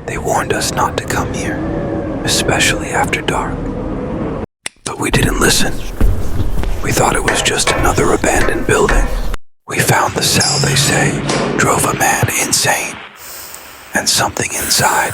They warned us not to come here, especially after dark. But we didn't listen. We thought it was just another abandoned building. We found the cell they say drove a man insane, and something inside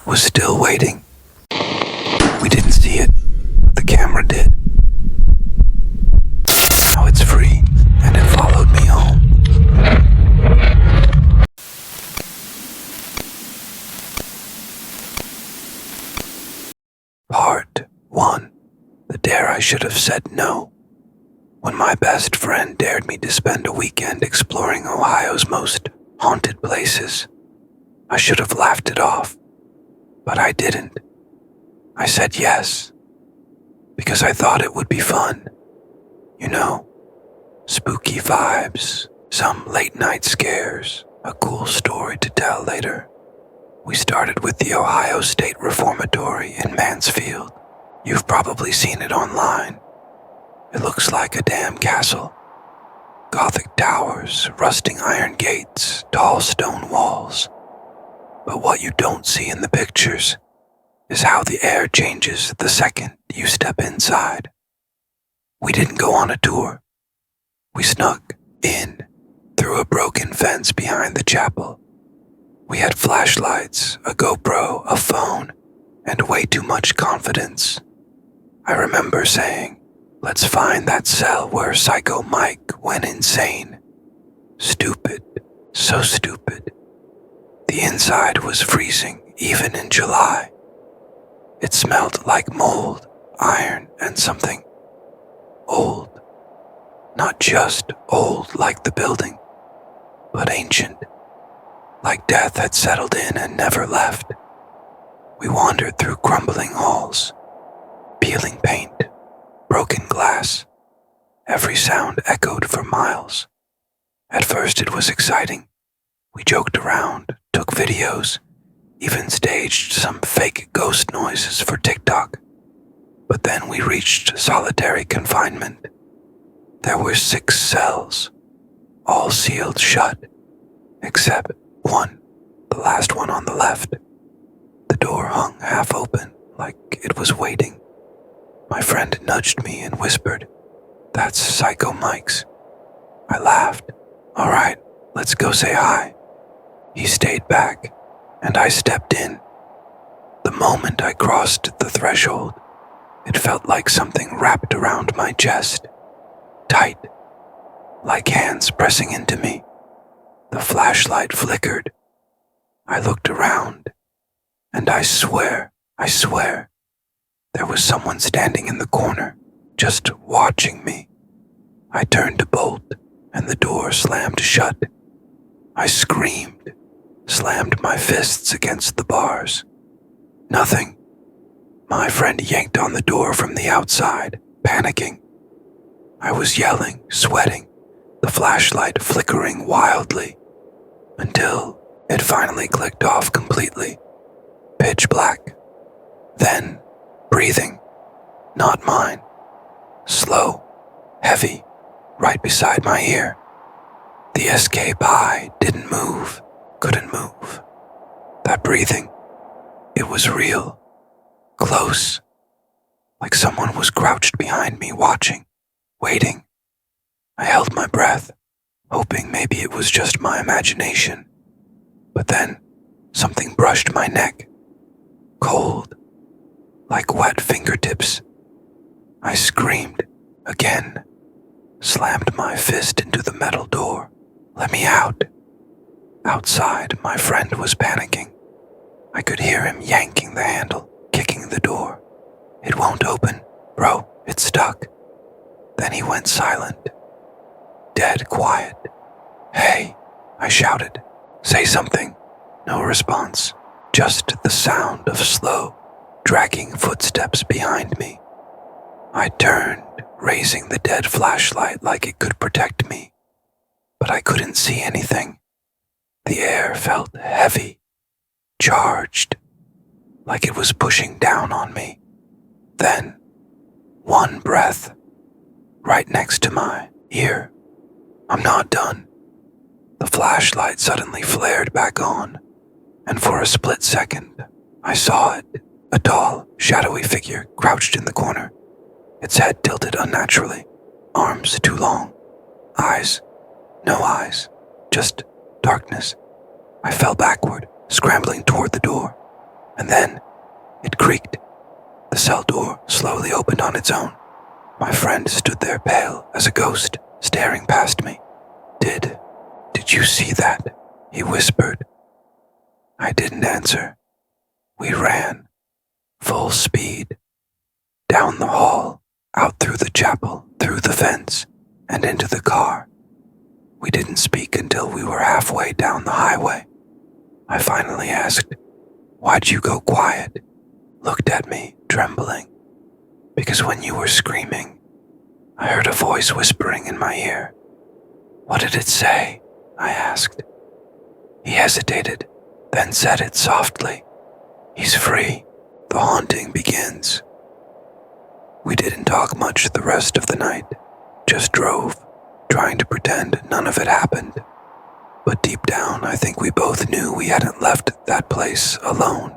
was still waiting. We didn't see it, but the camera did. Now it's free, and it followed me home. Part 1. The dare I should have said no. When my best friend dared me to spend a weekend exploring Ohio's most haunted places, I should have laughed it off, but I didn't. I said yes, because I thought it would be fun. You know, spooky vibes, some late night scares, a cool story to tell later. We started with the Ohio State Reformatory in Mansfield. You've probably seen it online. It looks like a damn castle. Gothic towers, rusting iron gates, tall stone walls. But what you don't see in the pictures is how the air changes the second you step inside. We didn't go on a tour. We snuck in through a broken fence behind the chapel. We had flashlights, a GoPro, a phone, and way too much confidence. I remember saying, "Let's find that cell where Psycho Mike went insane." Stupid, so stupid. The inside was freezing, even in July. It smelled like mold, iron, and something old. Not just old like the building, but ancient. Like death had settled in and never left. We wandered through crumbling halls, peeling paint, broken glass. Every sound echoed for miles. At first it was exciting. We joked around, took videos, even staged some fake ghost noises for TikTok. But then we reached solitary confinement. There were 6 cells, all sealed shut, except one, the last one on the left. The door hung half open, like it was waiting. My friend nudged me and whispered, "That's Psycho Mike's." I laughed. "All right, let's go say hi." He stayed back, and I stepped in. The moment I crossed the threshold, it felt like something wrapped around my chest. Tight, like hands pressing into me. The flashlight flickered. I looked around, and I swear, there was someone standing in the corner, just watching me. I turned to bolt, and the door slammed shut. I screamed, slammed my fists against the bars. Nothing. My friend yanked on the door from the outside, panicking. I was yelling, sweating, the flashlight flickering wildly, until it finally clicked off completely. Pitch black. Then, breathing. Not mine. Slow, heavy, right beside my ear. The escape eye didn't move, couldn't move. That breathing, it was real, close, like someone was crouched behind me watching, waiting. I held my breath, hoping maybe it was just my imagination. But then, something brushed my neck, cold, like wet fingertips. I screamed again, slammed my fist into the metal door. "Let me out." Outside, my friend was panicking. I could hear him yanking the handle, kicking the door. "It won't open, bro, it's stuck." Then he went silent, dead quiet. "Hey," I shouted. "Say something." No response, just the sound of slow, dragging footsteps behind me. I turned, raising the dead flashlight like it could protect me, but I couldn't see anything. The air felt heavy, charged, like it was pushing down on me. Then, one breath, right next to my ear. "I'm not done." The flashlight suddenly flared back on. and for a split second, I saw it, a tall, shadowy figure crouched in the corner, its head tilted unnaturally, arms too long, eyes, no eyes, just darkness. I fell backward, scrambling toward the door, and then it creaked. The cell door slowly opened on its own. My friend stood there pale as a ghost, staring past me. Did you see that? He whispered. I didn't answer. We ran, full speed, down the hall, out through the chapel, through the fence, and into the car. We didn't speak until we were halfway down the highway. I finally asked, "Why'd you go quiet?" Looked at me, trembling. Because when you were screaming, I heard a voice whispering in my ear. What did it say? I asked. He hesitated, then said it softly. He's free. The haunting begins. We didn't talk much the rest of the night, just drove, trying to pretend none of it happened. But deep down, I think we both knew we hadn't left that place alone.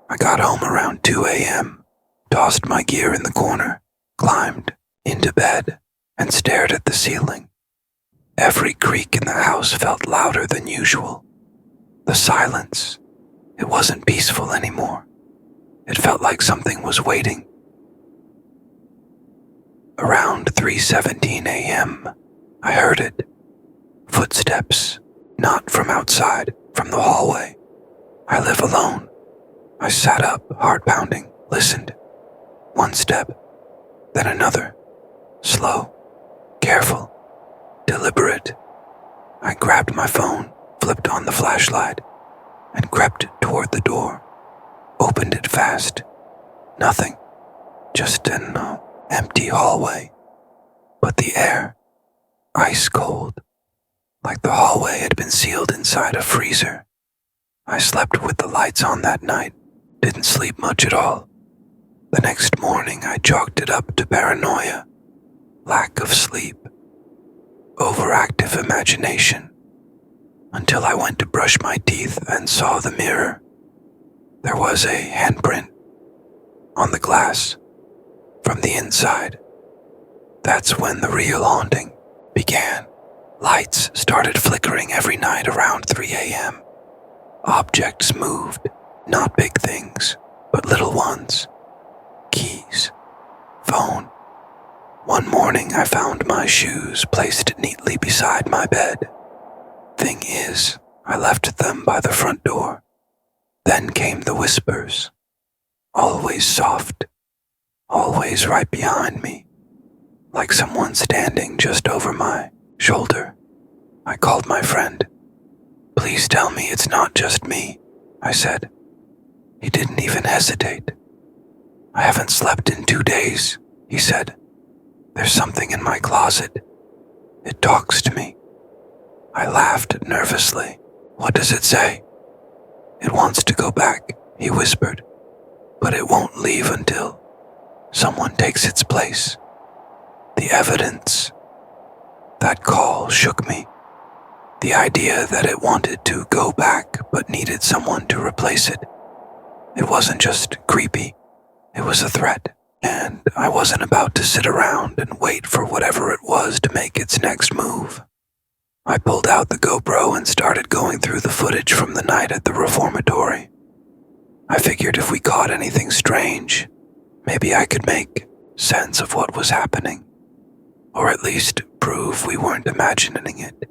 I got home around 2 a.m., tossed my gear in the corner, climbed into bed, and stared at the ceiling. Every creak in the house felt louder than usual. The silence, it wasn't peaceful anymore. It felt like something was waiting. Around 3:17 a.m., I heard it. Footsteps, not from outside, from the hallway. I live alone. I sat up, heart pounding, listened. One step, then another. Slow, careful, deliberate. I grabbed my phone, flipped on the flashlight, and crept toward the door. Opened it fast. Nothing. Just an empty hallway. But the air, ice cold, like the hallway had been sealed inside a freezer. I slept with the lights on that night, didn't sleep much at all. The next morning I chalked it up to paranoia, lack of sleep, overactive imagination, until I went to brush my teeth and saw the mirror. There was a handprint on the glass from the inside. That's when the real haunting began. Lights started flickering every night around 3 a.m. Objects moved, not big things, but little ones. Keys, phone. One morning I found my shoes placed neatly beside my bed. Thing is, I left them by the front door. Then came the whispers. Always soft, always right behind me, like someone standing just over my shoulder. I called my friend. Please tell me it's not just me, I said. He didn't even hesitate. I haven't slept in 2 days, he said. There's something in my closet. It talks to me. I laughed nervously. What does it say? It wants to go back, he whispered, but it won't leave until someone takes its place. The evidence. That call shook me. The idea that it wanted to go back but needed someone to replace it. It wasn't just creepy, it was a threat, and I wasn't about to sit around and wait for whatever it was to make its next move. I pulled out the GoPro and started going through the footage from the night at the reformatory. I figured if we caught anything strange, maybe I could make sense of what was happening, or at least prove we weren't imagining it.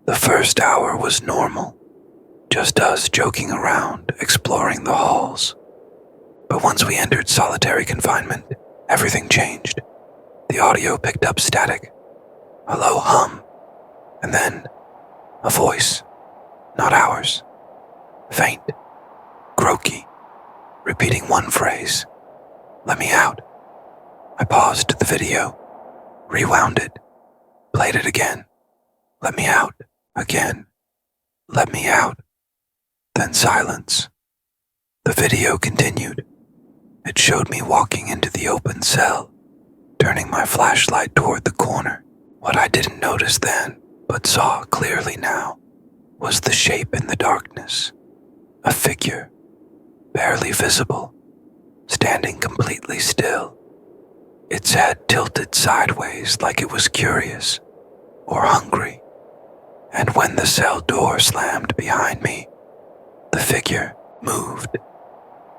The first hour was normal, just us joking around, exploring the halls. But once we entered solitary confinement, everything changed. The audio picked up static, a low hum, and then a voice, not ours, faint, croaky, repeating one phrase, "Let me out." I paused the video, rewound it, played it again. "Let me out," again. "Let me out." Then silence. The video continued. It showed me walking into the open cell, turning my flashlight toward the corner. What I didn't notice then, but saw clearly now, was the shape in the darkness, a figure, barely visible, standing completely still, its head tilted sideways like it was curious or hungry. And when the cell door slammed behind me, the figure moved.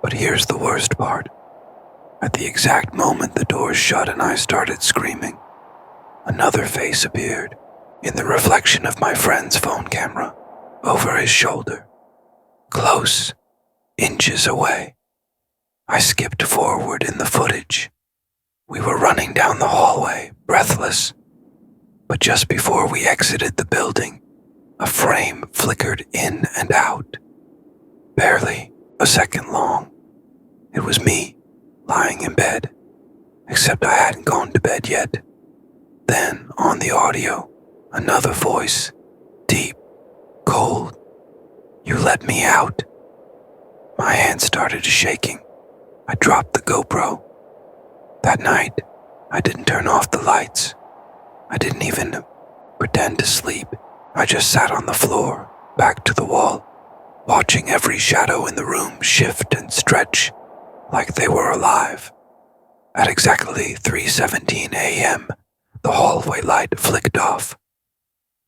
But here's the worst part. At the exact moment the door shut and I started screaming, another face appeared in the reflection of my friend's phone camera over his shoulder, close, inches away. I skipped forward in the footage. We were running down the hallway, breathless. But just before we exited the building, a frame flickered in and out. Barely a second long. It was me, lying in bed, except I hadn't gone to bed yet. Then, on the audio, another voice, deep, cold. "You let me out." My hand started shaking. I dropped the GoPro. That night, I didn't turn off the lights. I didn't even pretend to sleep. I just sat on the floor, back to the wall, watching every shadow in the room shift and stretch like they were alive. At exactly 3:17 a.m., the hallway light flicked off,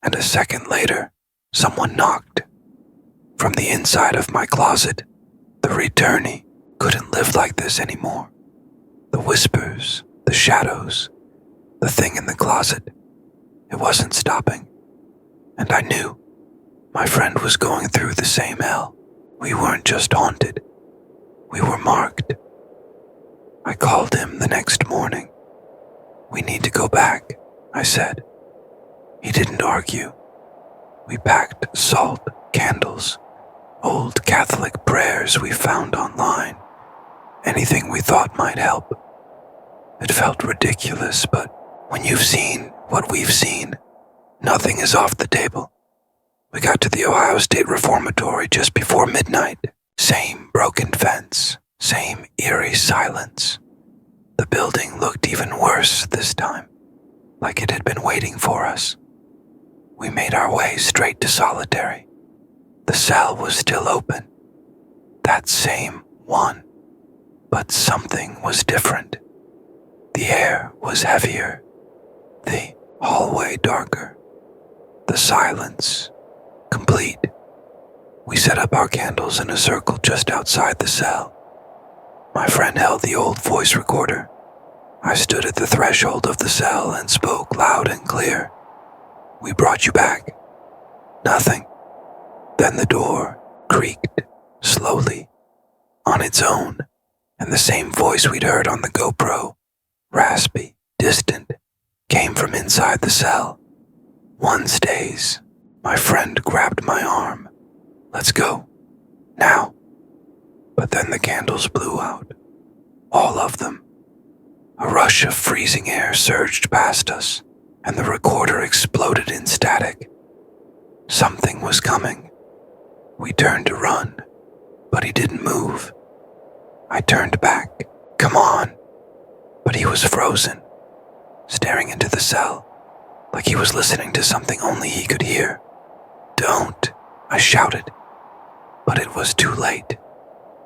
and a second later, someone knocked. From the inside of my closet, the returnee couldn't live like this anymore. The whispers, the shadows, the thing in the closet, it wasn't stopping. And I knew my friend was going through the same hell. We weren't just haunted, we were marked. I called him the next morning. "We need to go back," I said. He didn't argue. We packed salt, candles, old Catholic prayers we found online, anything we thought might help. It felt ridiculous, but when you've seen what we've seen, nothing is off the table. We got to the Ohio State Reformatory just before midnight. Same broken fence, same eerie silence. The building looked even worse this time, like it had been waiting for us. We made our way straight to solitary. The cell was still open. That same one. But something was different. The air was heavier. The hallway darker. The silence complete. We set up our candles in a circle just outside the cell. My friend held the old voice recorder. I stood at the threshold of the cell and spoke loud and clear. "We brought you back." Nothing. Then the door creaked, slowly, on its own, and the same voice we'd heard on the GoPro, raspy, distant, came from inside the cell. "One stays." My friend grabbed my arm. "Let's go. Now." But then the candles blew out. All of them. A rush of freezing air surged past us, and the recorder exploded in static. Something was coming. We turned to run, but he didn't move. I turned back. "Come on." But he was frozen, staring into the cell, like he was listening to something only he could hear. "Don't," I shouted. But it was too late.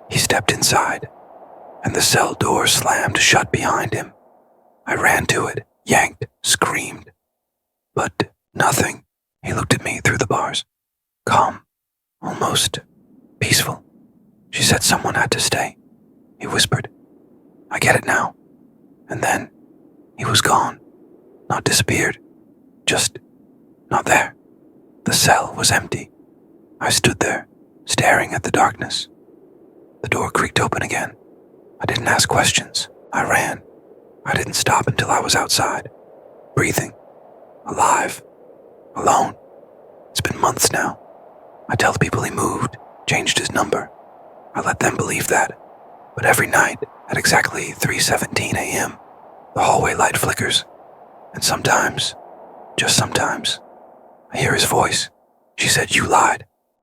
He stepped inside, and the cell door slammed shut behind him. I ran to it, yanked, screamed. But nothing. He looked at me through the bars. Calm, almost peaceful. "She said someone had to stay," he whispered. "I get it now." And then he was gone. Not disappeared, just not there. The cell was empty. I stood there, staring at the darkness. The door creaked open again. I didn't ask questions. I ran. I didn't stop until I was outside, breathing, alive, alone. It's been months now. I tell the people he moved, changed his number. I let them believe that. But every night, at exactly 3:17 a.m., the hallway light flickers. And sometimes, just sometimes, I hear his voice. "She said you lied."